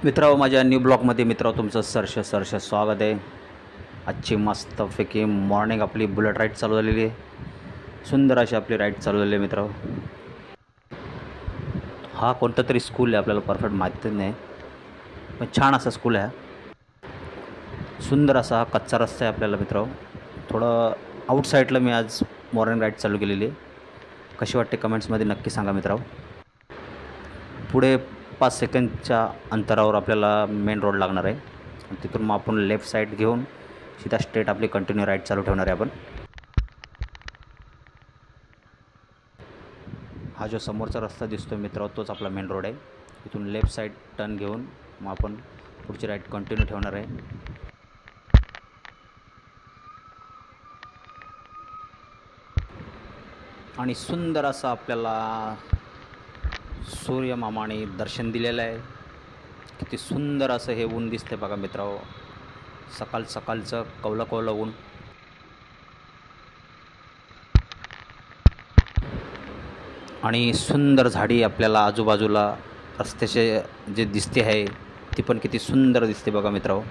मित्रांनो, माझ्या न्यू ब्लॉगमध्ये मित्रांनो तुमचं सरस स्वागत आहे। आजची मस्तपैकी मॉर्निंग आपली बुलेट राईड चालू झालेली आहे। सुंदर अशी आपली राईड चालू झाली आहे मित्रांनो। हा कोणता तरी स्कूल आहे, आपल्याला परफेक्ट माहिती नाही, पण छान असा स्कूल आहे। सुंदर असा हा कच्चा रस्ता आहे आपल्याला मित्रांनो। थोडं आउटसाईडला मी आज मॉर्निंग राईड चालू केलेली आहे। कशी वाटते कमेंट्समध्ये नक्की सांगा मित्रांनो। पुढे 5 सेकंदच्या अंतरावर आपल्याला मेन रोड लागणार आहे आणि तिथून मग आपण लेफ्ट साईड घेऊन सीधा स्ट्रेट आपली कंटिन्यू राईड चालू ठेवणार आहे आपण। हा जो समोरचा रस्ता दिसतो मित्रांनो, तोच आपला मेन रोड आहे। इथून लेफ्ट साईड टर्न घेऊन मग आपण पुढची राईड कंटिन्यू ठेवणार आहे। आणि सुंदर असं आपल्याला सूर्यमामाने दर्शन दिलेलं आहे। किती सुंदर असं हे ऊन दिसते बघा मित्रांनो, सकाळचं कवलं ऊन। आणि सुंदर झाडी आपल्याला आजूबाजूला रस्त्याचे जे दिसते आहे ती पण किती सुंदर दिसते बघा मित्रांनो।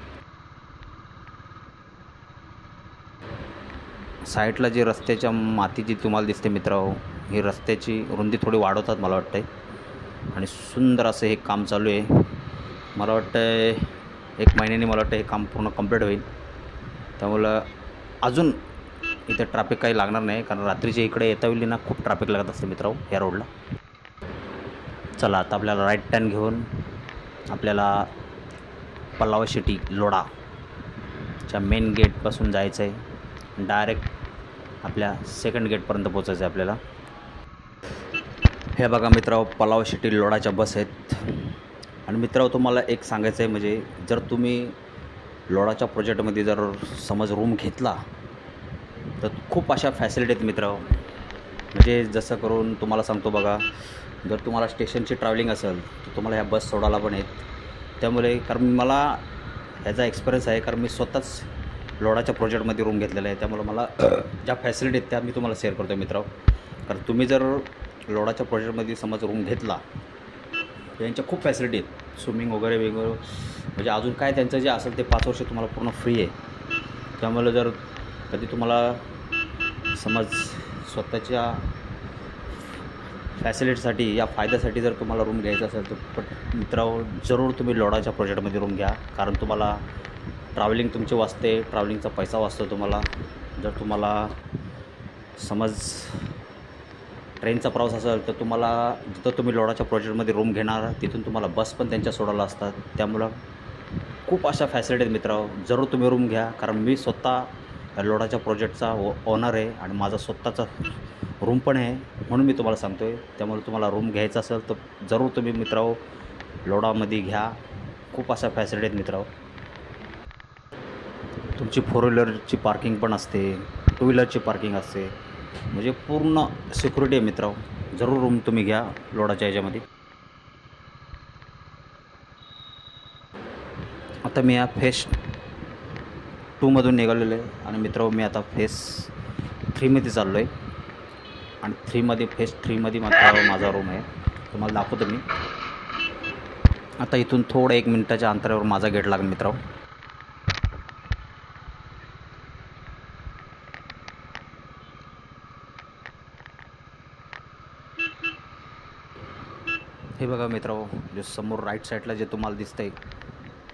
साईडला जी रस्त्याच्या माती जी तुम्हाला दिसते मित्रांनो, ही रस्त्याची रुंदी थोडी वाढवतात मला वाटतंय। आणि सुंदर असं हे काम चालू आहे। मला वाटतं 1 महिन्याने मला वाटतं हे काम पूर्ण कंप्लीट होईल। त्यामुळं अजून इथे ट्रॅफिक काही लागणार नाही, कारण रात्रीच्या इकडे येता वेळी ना खूप ट्रॅफिक लागत असते मित्रांनो ह्या रोडला। चला आता आपल्याला राईट टर्न घेऊन आपल्याला पल्लावा सिटी लोढाच्या मेन गेटपासून जायचं आहे। डायरेक्ट आपल्या सेकंड गेटपर्यंत पोचायचं आहे आपल्याला। हे बघा मित्रांनो, पल्लावा सिटी लोढाच्या बस आहेत। आणि मित्रांनो, तुम्हाला एक सांगायचं आहे, म्हणजे जर तुम्ही लोढाच्या प्रोजेक्टमध्ये जर समज रूम घेतला तर खूप अशा फॅसिलिटी आहेत मित्रांनो। म्हणजे जसं करून तुम्हाला सांगतो बघा, जर तुम्हाला स्टेशनची ट्रॅव्हलिंग असेल तर तुम्हाला ह्या बस सोडायला पण आहेत। त्यामुळे कारण मला ह्याचा एक्सपिरियन्स आहे, कारण मी स्वतःच लोढाच्या प्रोजेक्टमध्ये रूम घेतलेला आहे। त्यामुळे मला ज्या फॅसिलिटी आहेत त्या मी तुम्हाला शेअर करतो मित्रांनो। कारण तुम्ही जर लोढाच्या प्रोजेक्टमध्ये समज रूम घेतला, यांच्या खूप फॅसिलिटी आहेत, स्विमिंग वगैरे म्हणजे अजून काय त्यांचं जे असेल ते 5 वर्ष तुम्हाला पूर्ण फ्री आहे। त्यामुळे जर कधी तुम्हाला समज स्वतःच्या फॅसिलिटीसाठी या फायद्यासाठी जर तुम्हाला रूम घ्यायचा असेल तर मित्रांनो जरूर तुम्ही लोढाच्या प्रोजेक्टमध्ये रूम घ्या। कारण तुम्हाला ट्रॅव्हलिंग तुमची वाचते, ट्रॅव्हलिंगचा पैसा वाचतो तुम्हाला। जर तुम्हाला समज ट्रेनचा प्रवास असेल तर तुम्हाला जिथं तुम्ही लोढाच्या प्रोजेक्टमध्ये रूम घेणार तिथून तुम्हाला बस पण त्यांच्या सोडायला असतात। त्यामुळं खूप अशा फॅसिलिटी आहेत मित्रांनो, जरूर तुम्ही रूम घ्या। कारण मी स्वतः लोढाच्या प्रोजेक्टचा ओनर आहे आणि माझा स्वतःचा रूम पण आहे, म्हणून मी तुम्हाला सांगतो आहे। त्यामुळे तुम्हाला रूम घ्यायचा असेल तर जरूर तुम्ही मित्रांनो लोढामध्ये घ्या। खूप अशा फॅसिलिटी आहेत मित्रांनो। तुमची 4 व्हीलरची पार्किंग पण असते, 2 व्हीलरची पार्किंग असते, म्हणजे पूर्ण सिक्युरिटी आहे मित्रांनो। जरूर रूम तुम्ही घ्या लोढाच्या ह्याच्यामध्ये। आता मी या फेज 2मधून निघालेलो आहे आणि मित्रांनो मी आता फेज 3मध्ये चाललो आहे। आणि फेज 3मध्ये मात्र माझा रूम आहे, तुम्हाला दाखवतो मी। आता इथून थोडं 1 मिनिटाच्या अंतरावर माझा गेट लागेल मित्रांनो। हे बघा मित्रांनो, जे समोर राईट साईडला जे तुम्हाला दिसतंय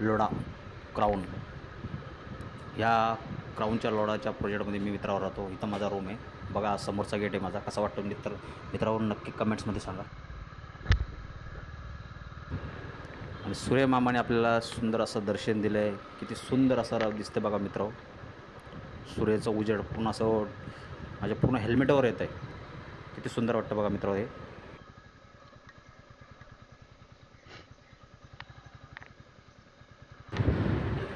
लोढा क्राऊन, ह्या क्राऊनच्या लोढाच्या प्रोजेक्टमध्ये मी मित्रांनो राहतो। इथं माझा रूम आहे बघा, समोरचा गेट आहे माझा। कसा वाटतो मित्रांनो नक्की कमेंट्समध्ये सांगा। आणि सूर्यमामाने आपल्याला सुंदर असं दर्शन दिलं आहे। किती सुंदर असं दिसतं बघा मित्रांनो, सूर्याचं उजेड पूर्ण असं माझ्या पूर्ण हेल्मेटवर येत आहे। किती सुंदर वाटतं बघा मित्रांनो हे।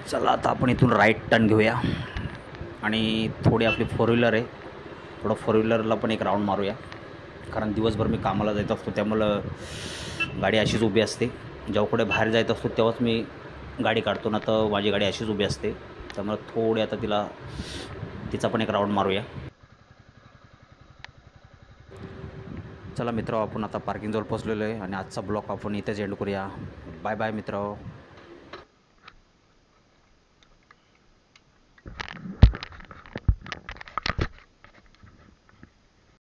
चला आता आपण इथून राईट टर्न घेऊया आणि थोडी आपली 4 व्हीलर आहे, थोडं 4 व्हीलरला पण एक राऊंड मारूया। कारण दिवसभर मी कामाला जात असतो, त्यामुळं गाडी अशीच उभी असते। जेव्हा कुठे बाहेर जायत असतो तेव्हाच मी गाडी काढतो, ना तर माझी गाडी अशीच उभी असते। त्यामुळे थोडी आता तिचा पण एक राऊंड मारूया। चला मित्रांनो, आपण आता पार्किंगजवळ पोहोचलेलो आहे आणि आजचा ब्लॉग आपण इथेच एंड करूया। बाय बाय मित्रांनो।